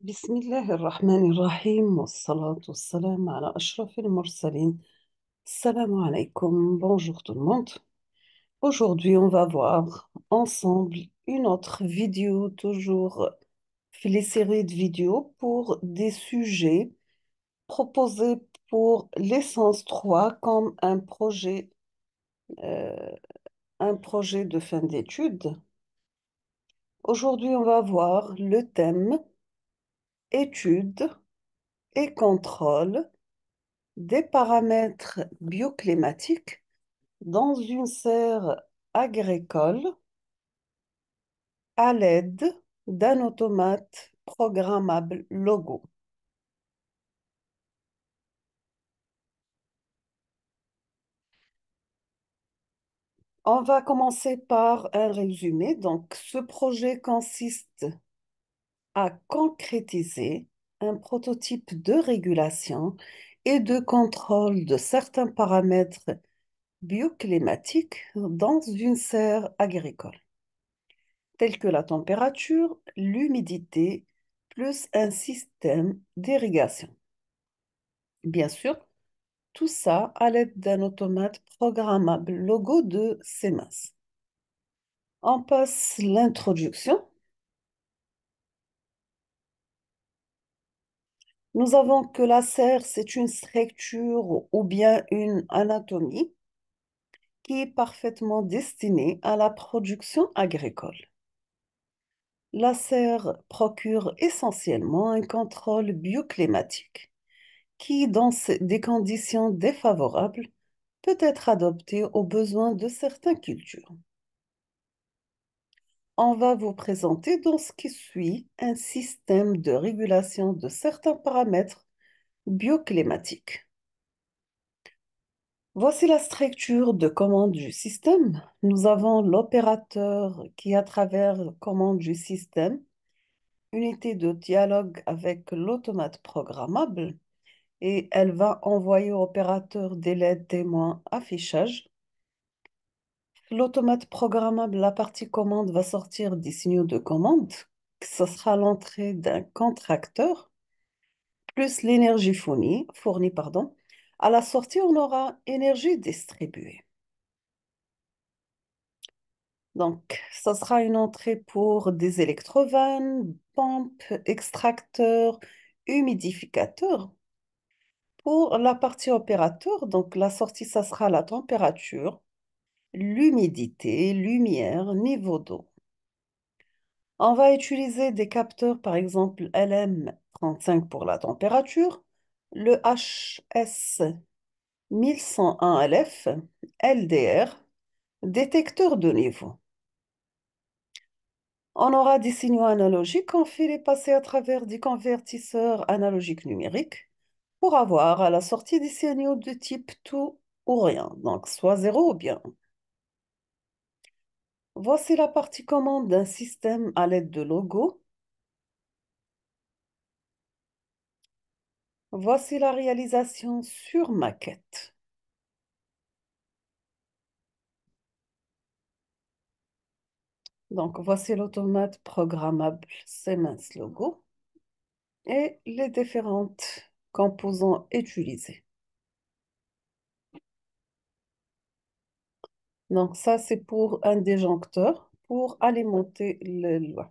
بسم الله الرحمن الرحيم والصلاة والسلام على أشرف المرسلين. Salam alaikum, bonjour tout le monde. Aujourd'hui, on va voir ensemble une autre vidéo, toujours les séries de vidéos pour des sujets proposés pour l'essence 3 comme euh, un projet de fin d'études. Aujourd'hui, on va voir le thème études et contrôle des paramètres bioclimatiques dans une serre agricole à l'aide d'un automate programmable Logo. On va commencer par un résumé. Donc, ce projet consiste à concrétiser un prototype de régulation et de contrôle de certains paramètres bioclimatiques dans une serre agricole, tels que la température, l'humidité, plus un système d'irrigation. Bien sûr, tout ça à l'aide d'un automate programmable Logo de Siemens. On passe l'introduction. Nous avons que la serre, c'est une structure ou bien une anatomie qui est parfaitement destinée à la production agricole. La serre procure essentiellement un contrôle bioclimatique qui, dans des conditions défavorables, peut être adopté aux besoins de certaines cultures. On va vous présenter dans ce qui suit un système de régulation de certains paramètres bioclimatiques. Voici la structure de commande du système. Nous avons l'opérateur qui, à travers commande du système, unité de dialogue avec l'automate programmable, et elle va envoyer au opérateur des LED témoins affichage. L'automate programmable, la partie commande va sortir des signaux de commande. Ce sera l'entrée d'un contracteur plus l'énergie fournie, pardon. À la sortie, on aura énergie distribuée. Donc, ça sera une entrée pour des électrovannes, pompes, extracteurs, humidificateurs. Pour la partie opérateur, donc la sortie, ça sera la température, l'humidité, lumière, niveau d'eau. On va utiliser des capteurs, par exemple LM35 pour la température, le HS 1101 LF, LDR, détecteur de niveau. On aura des signaux analogiques qu'on fait les passer à travers des convertisseurs analogiques numériques pour avoir à la sortie des signaux de type tout ou rien, donc soit 0 ou bien 1. Voici la partie commande d'un système à l'aide de logos. Voici la réalisation sur maquette. Donc, voici l'automate programmable Siemens Logo et les différentes composants utilisés. Donc, ça, c'est pour un disjoncteur pour alimenter le loi.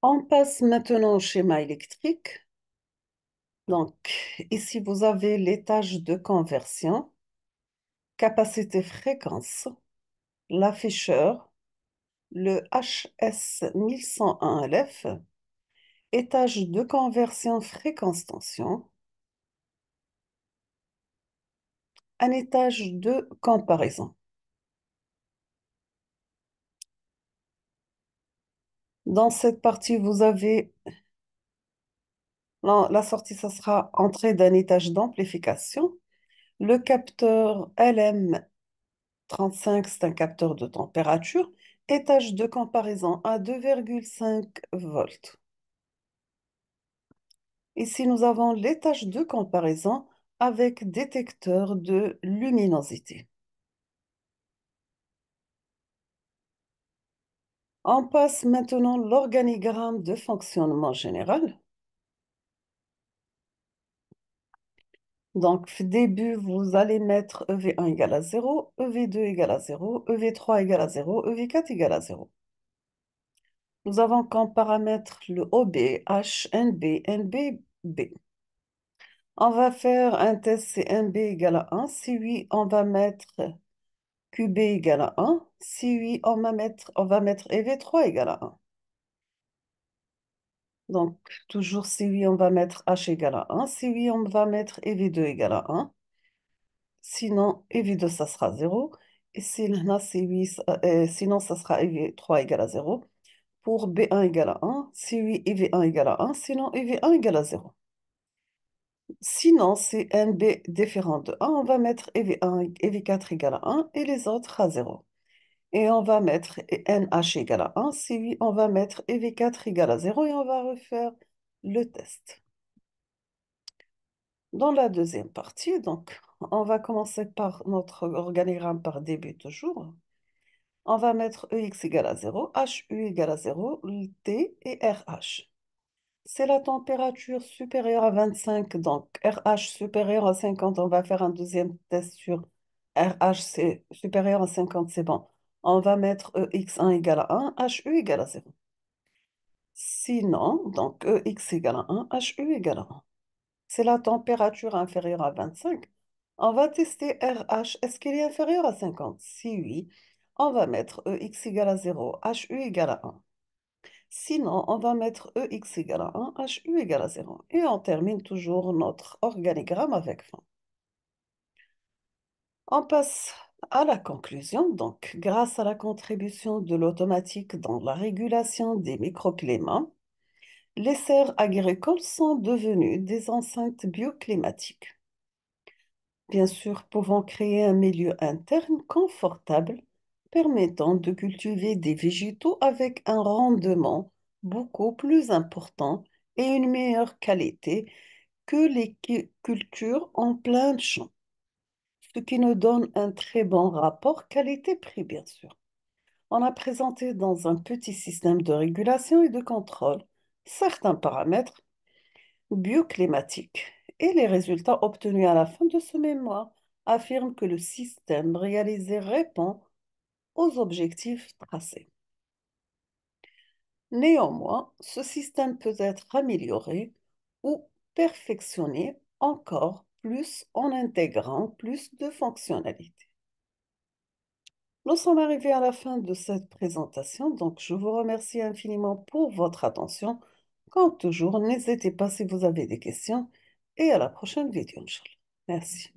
On passe maintenant au schéma électrique. Donc, ici, vous avez les tâches de conversion, capacité fréquence, l'afficheur, le HS 1101 LF, étage de conversion fréquence-tension, un étage de comparaison. Dans cette partie, vous avez la sortie, ça sera entrée d'un étage d'amplification. Le capteur LM35, c'est un capteur de température. Étage de comparaison à 2,5 volts. Ici, nous avons l'étage de comparaison avec détecteur de luminosité. On passe maintenant l'organigramme de fonctionnement général. Donc, au début, vous allez mettre EV1 égale à 0, EV2 égale à 0, EV3 égale à 0, EV4 égale à 0. Nous avons comme paramètre le OB, H, NB, NB, B. On va faire un test si NB égale à 1. Si oui, on va mettre QB égale à 1. Si oui, on va mettre EV3 égale à 1. Donc, toujours si oui, on va mettre H égale à 1. Si oui, on va mettre EV2 égale à 1. Sinon, EV2, ça sera 0. Et si là, c'est oui, sinon, ça sera EV3 égale à 0. Pour B1 égale à 1. Si oui, EV1 égale à 1. Sinon, EV1 égale à 0. Sinon, c'est NB différent de 1, on va mettre EV1, EV4 égale à 1 et les autres à 0. Et on va mettre NH égale à 1. Si oui, on va mettre EV4 égale à 0 et on va refaire le test. Dans la deuxième partie, donc, on va commencer par notre organigramme par début toujours. On va mettre EX égale à 0, HU égale à 0, T et RH. C'est la température supérieure à 25, donc RH supérieur à 50, on va faire un deuxième test sur RH c'est supérieur à 50, c'est bon. On va mettre EX1 égale à 1, HU égale à 0. Sinon, donc EX égale à 1, HU égale à 1. C'est la température inférieure à 25. On va tester RH. Est-ce qu'il est inférieur à 50? Si oui, on va mettre EX égale à 0, HU égale à 1. Sinon, on va mettre EX égale à 1, HU égale à 0. Et on termine toujours notre organigramme avec fin. On passe à la conclusion. Donc, grâce à la contribution de l'automatique dans la régulation des microclimats, les serres agricoles sont devenues des enceintes bioclimatiques. Bien sûr, pouvant créer un milieu interne confortable permettant de cultiver des végétaux avec un rendement beaucoup plus important et une meilleure qualité que les cultures en plein champ, ce qui nous donne un très bon rapport qualité-prix, bien sûr. On a présenté dans un petit système de régulation et de contrôle certains paramètres bioclimatique. Et les résultats obtenus à la fin de ce mémoire affirment que le système réalisé répond aux objectifs tracés. Néanmoins, ce système peut être amélioré ou perfectionné encore plus en intégrant plus de fonctionnalités. Nous sommes arrivés à la fin de cette présentation, donc je vous remercie infiniment pour votre attention. Comme toujours, n'hésitez pas si vous avez des questions et à la prochaine vidéo, Inch'Allah. Merci.